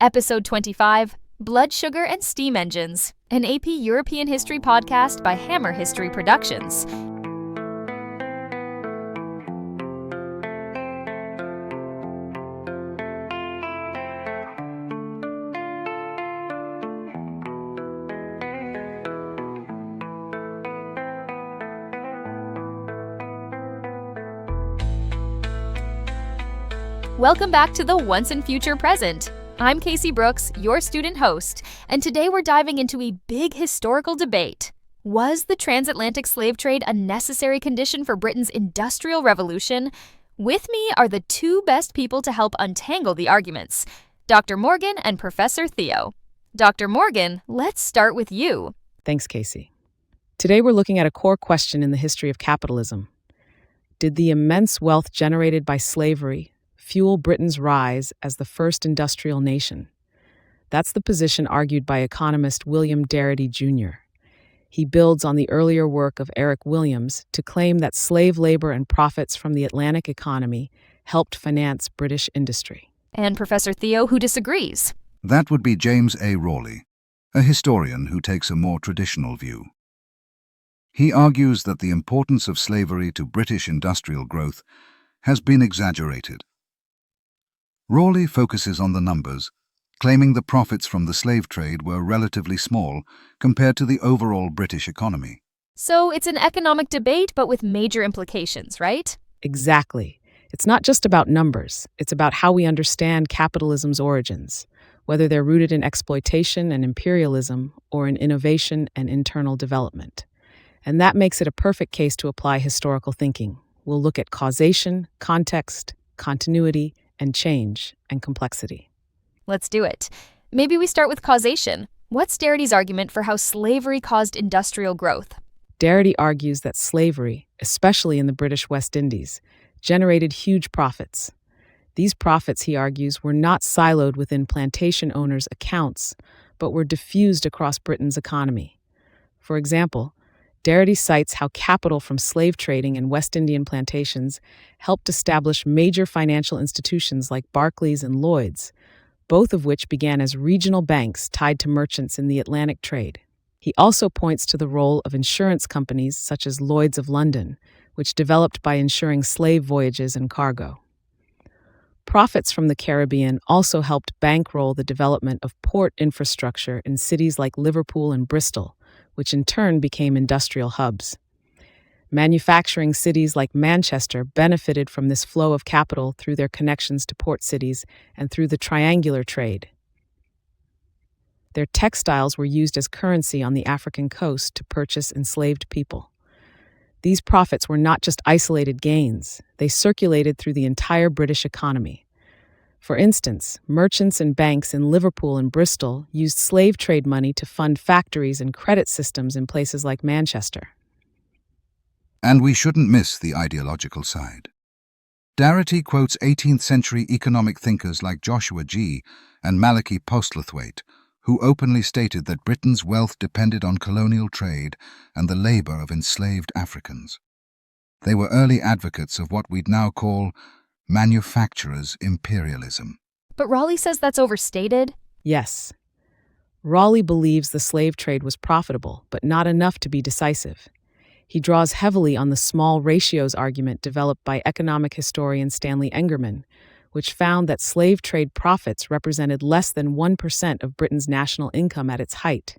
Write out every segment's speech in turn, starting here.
Episode 25, Blood Sugar and Steam Engines, an AP European History podcast by Hammer History Productions. Welcome back to the Once and Future Present. I'm Casey Brooks, your student host, and today we're diving into a big historical debate. Was the transatlantic slave trade a necessary condition for Britain's industrial revolution? With me are the two best people to help untangle the arguments, Dr. Morgan and Professor Theo. Dr. Morgan, let's start with you. Thanks, Casey. Today we're looking at a core question in the history of capitalism. Did the immense wealth generated by slavery fuel Britain's rise as the first industrial nation? That's the position argued by economist William Darity Jr. He builds on the earlier work of Eric Williams to claim that slave labor and profits from the Atlantic economy helped finance British industry. And Professor Theo, who disagrees? That would be James A. Rawley, a historian who takes a more traditional view. He argues that the importance of slavery to British industrial growth has been exaggerated. Rawley focuses on the numbers, claiming the profits from the slave trade were relatively small compared to the overall British economy. So it's an economic debate, but with major implications, right? Exactly. It's not just about numbers. It's about how we understand capitalism's origins, whether they're rooted in exploitation and imperialism or in innovation and internal development. And that makes it a perfect case to apply historical thinking. We'll look at causation, context, continuity, and change and complexity. Let's do it. Maybe we start with causation. What's Darity's argument for how slavery caused industrial growth? Darity argues that slavery, especially in the British West Indies, generated huge profits. These profits, he argues, were not siloed within plantation owners' accounts, but were diffused across Britain's economy. For example, Darity cites how capital from slave trading and West Indian plantations helped establish major financial institutions like Barclays and Lloyd's, both of which began as regional banks tied to merchants in the Atlantic trade. He also points to the role of insurance companies such as Lloyd's of London, which developed by insuring slave voyages and cargo. Profits from the Caribbean also helped bankroll the development of port infrastructure in cities like Liverpool and Bristol, which in turn became industrial hubs. Manufacturing cities like Manchester benefited from this flow of capital through their connections to port cities and through the triangular trade. Their textiles were used as currency on the African coast to purchase enslaved people. These profits were not just isolated gains, they circulated through the entire British economy. For instance, merchants and banks in Liverpool and Bristol used slave trade money to fund factories and credit systems in places like Manchester. And we shouldn't miss the ideological side. Darity quotes 18th century economic thinkers like Joshua G. and Malachy Postlethwaite, who openly stated that Britain's wealth depended on colonial trade and the labor of enslaved Africans. They were early advocates of what we'd now call manufacturers' imperialism. But Rawley says that's overstated. Yes. Rawley believes the slave trade was profitable, but not enough to be decisive. He draws heavily on the small ratios argument developed by economic historian Stanley Engerman, which found that slave trade profits represented less than 1% of Britain's national income at its height.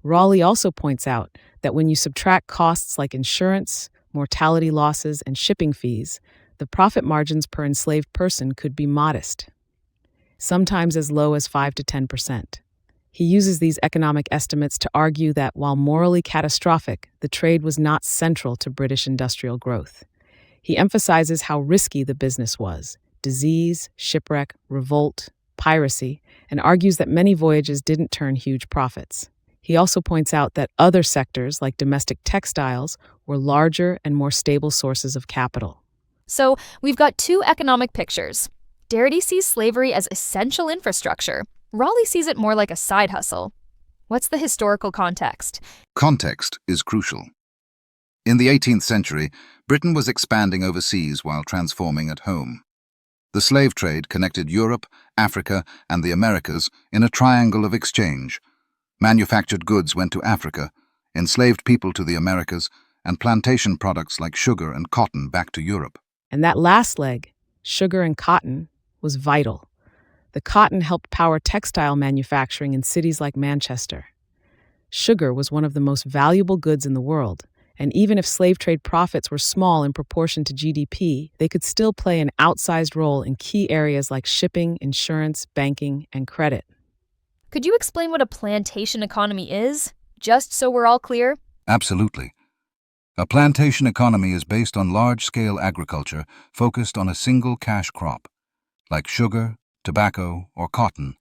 Rawley also points out that when you subtract costs like insurance, mortality losses, and shipping fees, the profit margins per enslaved person could be modest, sometimes as low as 5 to 10%. He uses these economic estimates to argue that while morally catastrophic, the trade was not central to British industrial growth. He emphasizes how risky the business was: disease, shipwreck, revolt, piracy, and argues that many voyages didn't turn huge profits. He also points out that other sectors, like domestic textiles, were larger and more stable sources of capital. So we've got two economic pictures. Darity sees slavery as essential infrastructure. Rawley sees it more like a side hustle. What's the historical context? Context is crucial. In the 18th century, Britain was expanding overseas while transforming at home. The slave trade connected Europe, Africa, and the Americas in a triangle of exchange. Manufactured goods went to Africa, enslaved people to the Americas, and plantation products like sugar and cotton back to Europe. And that last leg, sugar and cotton, was vital. The cotton helped power textile manufacturing in cities like Manchester. Sugar was one of the most valuable goods in the world, and even if slave trade profits were small in proportion to GDP, they could still play an outsized role in key areas like shipping, insurance, banking, and credit. Could you explain what a plantation economy is, just so we're all clear? Absolutely. A plantation economy is based on large-scale agriculture focused on a single cash crop, like sugar, tobacco, or cotton,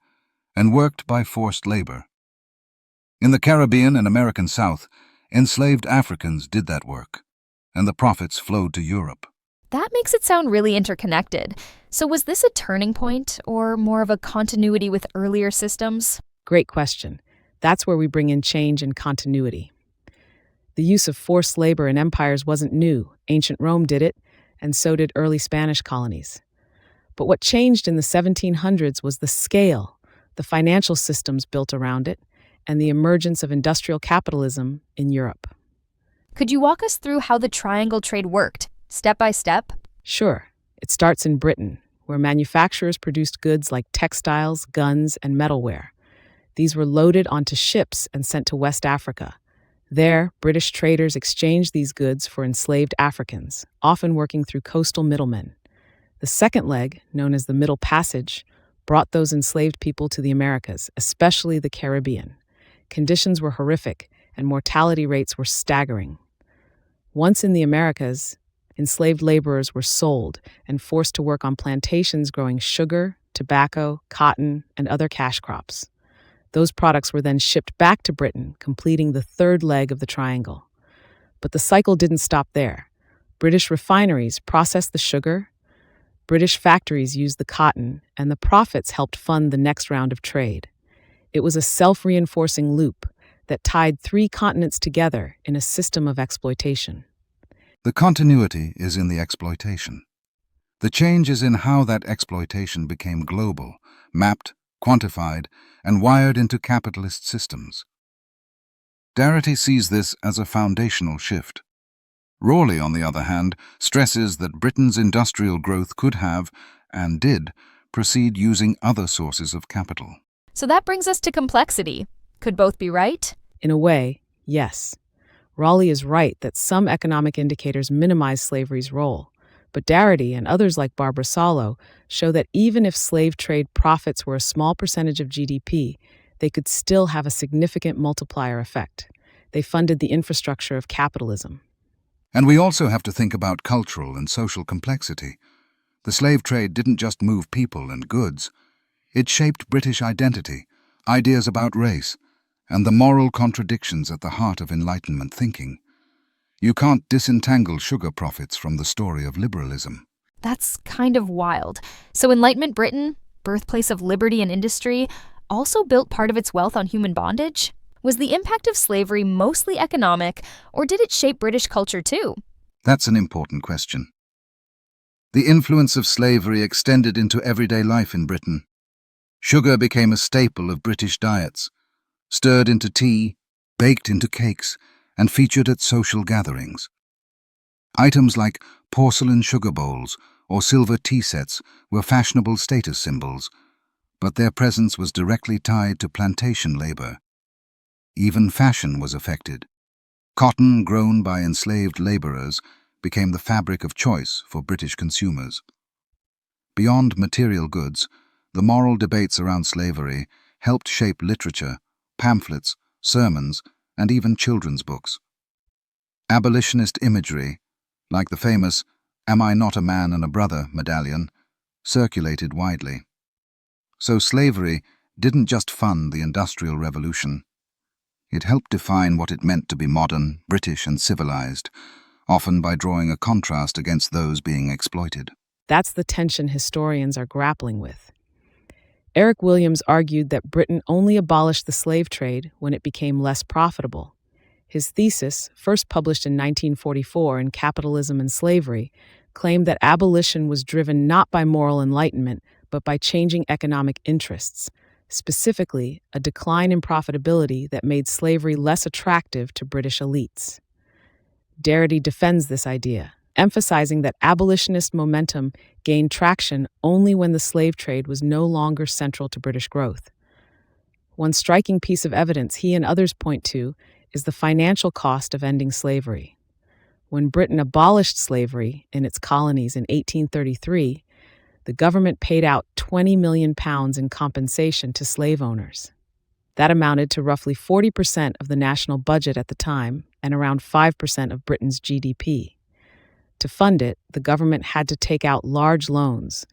and worked by forced labor. In the Caribbean and American South, enslaved Africans did that work, and the profits flowed to Europe. That makes it sound really interconnected. So was this a turning point, or more of a continuity with earlier systems? Great question. That's where we bring in change and continuity. The use of forced labor in empires wasn't new. Ancient Rome did it, and so did early Spanish colonies. But what changed in the 1700s was the scale, the financial systems built around it, and the emergence of industrial capitalism in Europe. Could you walk us through how the triangle trade worked, step by step? Sure, it starts in Britain, where manufacturers produced goods like textiles, guns, and metalware. These were loaded onto ships and sent to West Africa. There, British traders exchanged these goods for enslaved Africans, often working through coastal middlemen. The second leg, known as the Middle Passage, brought those enslaved people to the Americas, especially the Caribbean. Conditions were horrific, and mortality rates were staggering. Once in the Americas, enslaved laborers were sold and forced to work on plantations growing sugar, tobacco, cotton, and other cash crops. Those products were then shipped back to Britain, completing the third leg of the triangle. But the cycle didn't stop there. British refineries processed the sugar, British factories used the cotton, and the profits helped fund the next round of trade. It was a self-reinforcing loop that tied three continents together in a system of exploitation. The continuity is in the exploitation. The change is in how that exploitation became global, mapped, quantified, and wired into capitalist systems. Darity sees this as a foundational shift. Rawley, on the other hand, stresses that Britain's industrial growth could have, and did, proceed using other sources of capital. So that brings us to complexity. Could both be right? In a way, yes. Rawley is right that some economic indicators minimize slavery's role, but Darity and others like Barbara Solow show that even if slave trade profits were a small percentage of GDP, they could still have a significant multiplier effect. They funded the infrastructure of capitalism. And we also have to think about cultural and social complexity. The slave trade didn't just move people and goods. It shaped British identity, ideas about race, and the moral contradictions at the heart of Enlightenment thinking. You can't disentangle sugar profits from the story of liberalism. That's kind of wild. So Enlightenment Britain, birthplace of liberty and industry, also built part of its wealth on human bondage? Was the impact of slavery mostly economic, or did it shape British culture too? That's an important question. The influence of slavery extended into everyday life in Britain. Sugar became a staple of British diets, stirred into tea, baked into cakes, and featured at social gatherings. Items like porcelain sugar bowls or silver tea sets were fashionable status symbols, but their presence was directly tied to plantation labor. Even fashion was affected. Cotton grown by enslaved laborers became the fabric of choice for British consumers. Beyond material goods, the moral debates around slavery helped shape literature, pamphlets, sermons, and even children's books. Abolitionist imagery, like the famous "Am I not a man and a brother" medallion, circulated widely. So slavery didn't just fund the Industrial Revolution. It helped define what it meant to be modern, British, and civilized, often by drawing a contrast against those being exploited. That's the tension historians are grappling with. Eric Williams argued that Britain only abolished the slave trade when it became less profitable. His thesis, first published in 1944 in Capitalism and Slavery, claimed that abolition was driven not by moral enlightenment, but by changing economic interests, specifically a decline in profitability that made slavery less attractive to British elites. Darity defends this idea, emphasizing that abolitionist momentum gained traction only when the slave trade was no longer central to British growth. One striking piece of evidence he and others point to is the financial cost of ending slavery. When Britain abolished slavery in its colonies in 1833, the government paid out £20 million in compensation to slave owners. That amounted to roughly 40% of the national budget at the time and around 5% of Britain's GDP. To fund it, the government had to take out large loans,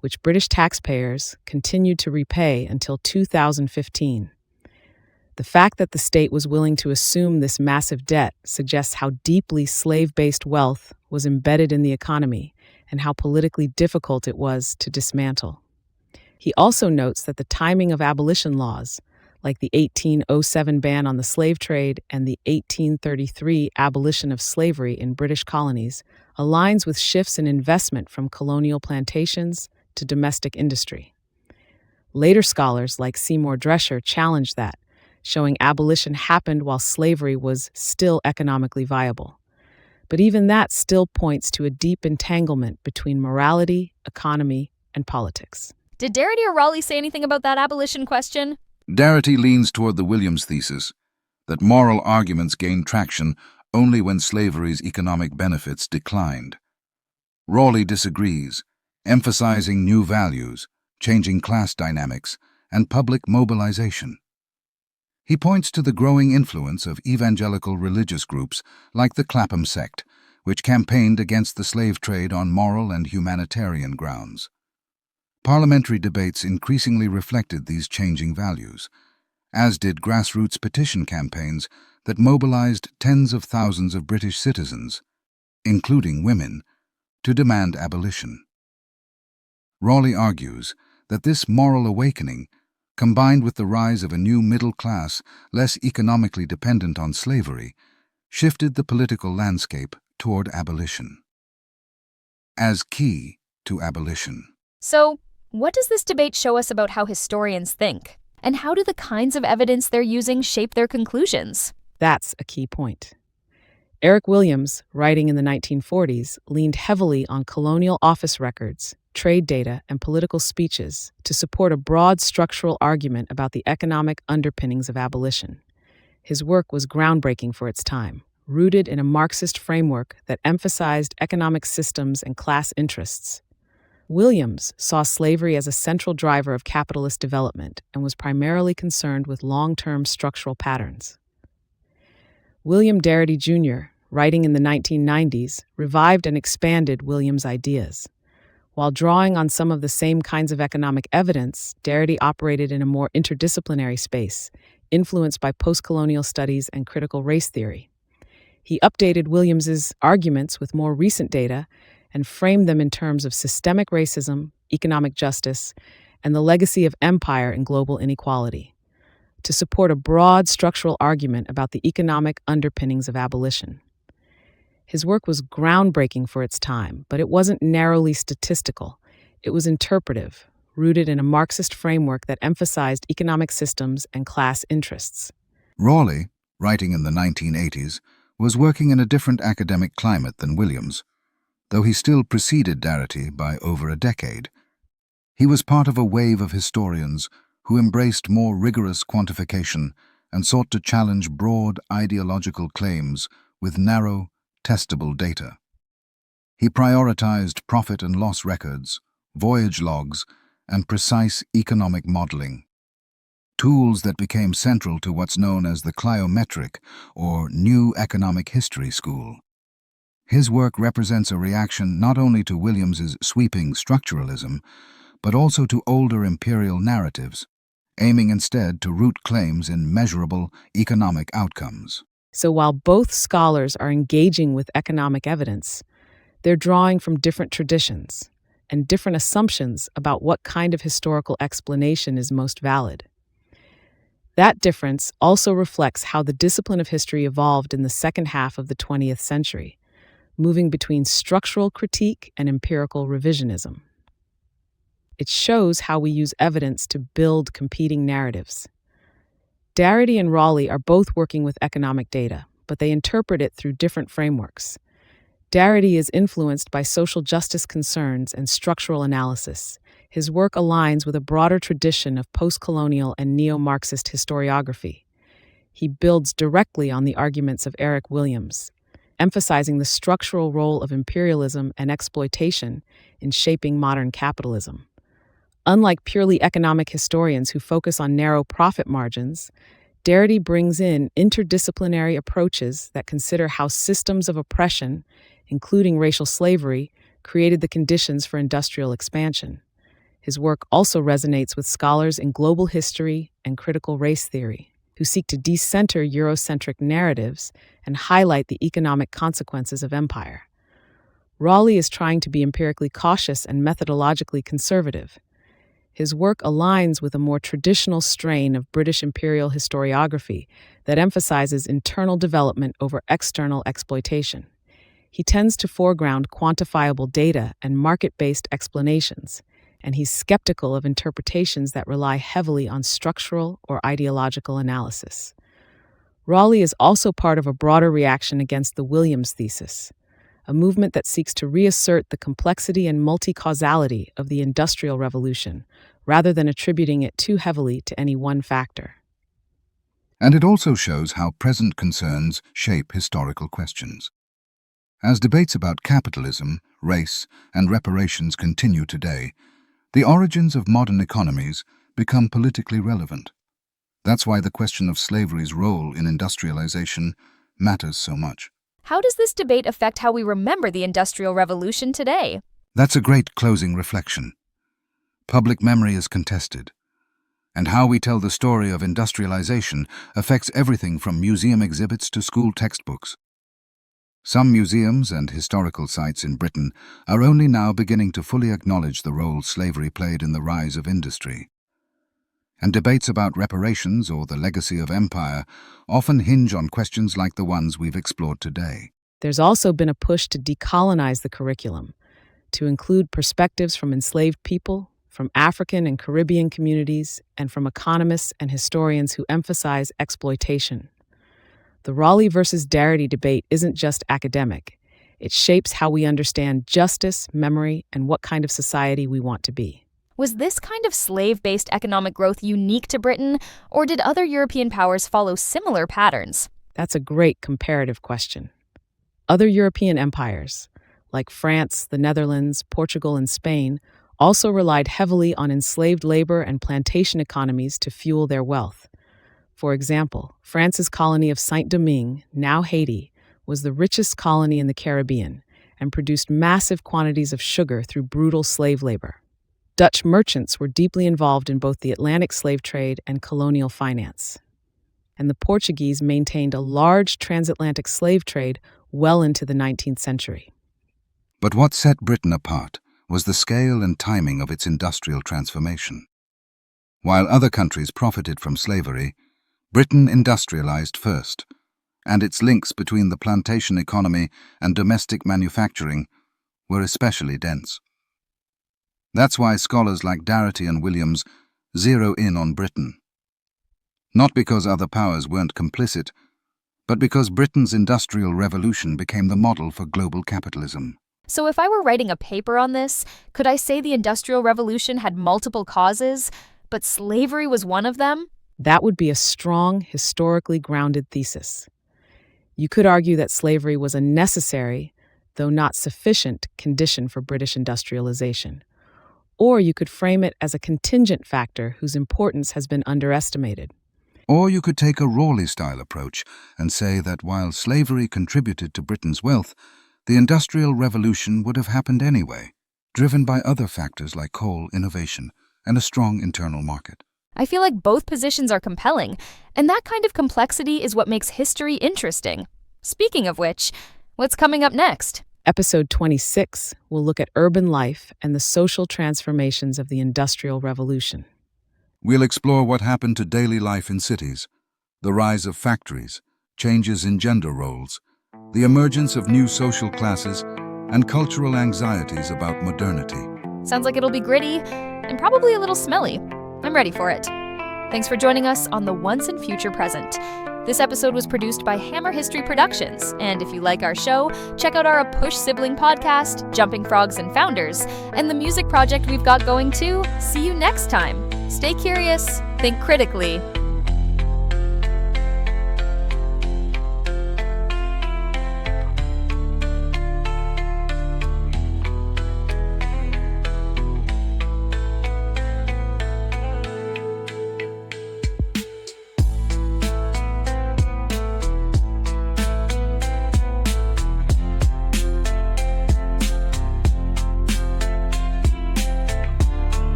which British taxpayers continued to repay until 2015. The fact that the state was willing to assume this massive debt suggests how deeply slave-based wealth was embedded in the economy and how politically difficult it was to dismantle. He also notes that the timing of abolition laws, like the 1807 ban on the slave trade and the 1833 abolition of slavery in British colonies, aligns with shifts in investment from colonial plantations to domestic industry. Later scholars like Seymour Drescher challenged that, showing abolition happened while slavery was still economically viable. But even that still points to a deep entanglement between morality, economy, and politics. Did Darity or Raleigh say anything about that abolition question? Darity leans toward the Williams thesis, that moral arguments gained traction only when slavery's economic benefits declined. Raleigh disagrees, emphasizing new values, changing class dynamics, and public mobilization. He points to the growing influence of evangelical religious groups like the Clapham sect, which campaigned against the slave trade on moral and humanitarian grounds. Parliamentary debates increasingly reflected these changing values, as did grassroots petition campaigns that mobilized tens of thousands of British citizens, including women, to demand abolition. Raleigh argues that this moral awakening, combined with the rise of a new middle class less economically dependent on slavery, shifted the political landscape toward abolition. As key to abolition. So, what does this debate show us about how historians think? And how do the kinds of evidence they're using shape their conclusions? That's a key point. Eric Williams, writing in the 1940s, leaned heavily on colonial office records, trade data, and political speeches to support a broad structural argument about the economic underpinnings of abolition. His work was groundbreaking for its time, rooted in a Marxist framework that emphasized economic systems and class interests. Williams saw slavery as a central driver of capitalist development and was primarily concerned with long-term structural patterns. William Darity Jr., writing in the 1990s, revived and expanded Williams' ideas. While drawing on some of the same kinds of economic evidence, Darity operated in a more interdisciplinary space, influenced by postcolonial studies and critical race theory. He updated Williams's arguments with more recent data and framed them in terms of systemic racism, economic justice, and the legacy of empire in global inequality, to support a broad structural argument about the economic underpinnings of abolition. His work was groundbreaking for its time, but it wasn't narrowly statistical. It was interpretive, rooted in a Marxist framework that emphasized economic systems and class interests. Raleigh, writing in the 1980s, was working in a different academic climate than Williams, though he still preceded Darity by over a decade. He was part of a wave of historians who embraced more rigorous quantification and sought to challenge broad ideological claims with narrow, testable data. He prioritized profit and loss records, voyage logs, and precise economic modeling, tools that became central to what's known as the cliometric or New Economic History School. His work represents a reaction not only to Williams's sweeping structuralism, but also to older imperial narratives, aiming instead to root claims in measurable economic outcomes. So while both scholars are engaging with economic evidence, they're drawing from different traditions and different assumptions about what kind of historical explanation is most valid. That difference also reflects how the discipline of history evolved in the second half of the 20th century. moving between structural critique and empirical revisionism. It shows how we use evidence to build competing narratives. Darity and Raleigh are both working with economic data, but they interpret it through different frameworks. Darity is influenced by social justice concerns and structural analysis. His work aligns with a broader tradition of post-colonial and neo-Marxist historiography. He builds directly on the arguments of Eric Williams, emphasizing the structural role of imperialism and exploitation in shaping modern capitalism. Unlike purely economic historians who focus on narrow profit margins, Darity brings in interdisciplinary approaches that consider how systems of oppression, including racial slavery, created the conditions for industrial expansion. His work also resonates with scholars in global history and critical race theory, who seek to decenter Eurocentric narratives and highlight the economic consequences of empire. Raleigh is trying to be empirically cautious and methodologically conservative. His work aligns with a more traditional strain of British imperial historiography that emphasizes internal development over external exploitation. He tends to foreground quantifiable data and market-based explanations, and he's skeptical of interpretations that rely heavily on structural or ideological analysis. Raleigh is also part of a broader reaction against the Williams thesis, a movement that seeks to reassert the complexity and multi-causality of the Industrial Revolution, rather than attributing it too heavily to any one factor. And it also shows how present concerns shape historical questions. As debates about capitalism, race, and reparations continue today, the origins of modern economies become politically relevant. That's why the question of slavery's role in industrialization matters so much. How does this debate affect how we remember the Industrial Revolution today? That's a great closing reflection. Public memory is contested, and how we tell the story of industrialization affects everything from museum exhibits to school textbooks. Some museums and historical sites in Britain are only now beginning to fully acknowledge the role slavery played in the rise of industry. And debates about reparations or the legacy of empire often hinge on questions like the ones we've explored today. There's also been a push to decolonize the curriculum, to include perspectives from enslaved people, from African and Caribbean communities, and from economists and historians who emphasize exploitation. The Raleigh versus Darity debate isn't just academic. It shapes how we understand justice, memory, and what kind of society we want to be. Was this kind of slave-based economic growth unique to Britain, or did other European powers follow similar patterns? That's a great comparative question. Other European empires, like France, the Netherlands, Portugal, and Spain, also relied heavily on enslaved labor and plantation economies to fuel their wealth. For example, France's colony of Saint-Domingue, now Haiti, was the richest colony in the Caribbean and produced massive quantities of sugar through brutal slave labor. Dutch merchants were deeply involved in both the Atlantic slave trade and colonial finance. And the Portuguese maintained a large transatlantic slave trade well into the 19th century. But what set Britain apart was the scale and timing of its industrial transformation. While other countries profited from slavery, Britain industrialized first, and its links between the plantation economy and domestic manufacturing were especially dense. That's why scholars like Darity and Williams zero in on Britain. Not because other powers weren't complicit, but because Britain's industrial revolution became the model for global capitalism. So if I were writing a paper on this, could I say the Industrial Revolution had multiple causes, but slavery was one of them? That would be a strong, historically grounded thesis. You could argue that slavery was a necessary, though not sufficient, condition for British industrialization. Or you could frame it as a contingent factor whose importance has been underestimated. Or you could take a Raleigh-style approach and say that while slavery contributed to Britain's wealth, the Industrial Revolution would have happened anyway, driven by other factors like coal, innovation, and a strong internal market. I feel like both positions are compelling, and that kind of complexity is what makes history interesting. Speaking of which, what's coming up next? Episode 26 will look at urban life and the social transformations of the Industrial Revolution. We'll explore what happened to daily life in cities, the rise of factories, changes in gender roles, the emergence of new social classes, and cultural anxieties about modernity. Sounds like it'll be gritty and probably a little smelly. I'm ready for it. Thanks for joining us on the Once and Future Present. This episode was produced by Hammer History Productions, and if you like our show, check out our Push sibling podcast, Jumping Frogs and Founders, and the music project we've got going too. See you next time. Stay curious, think critically,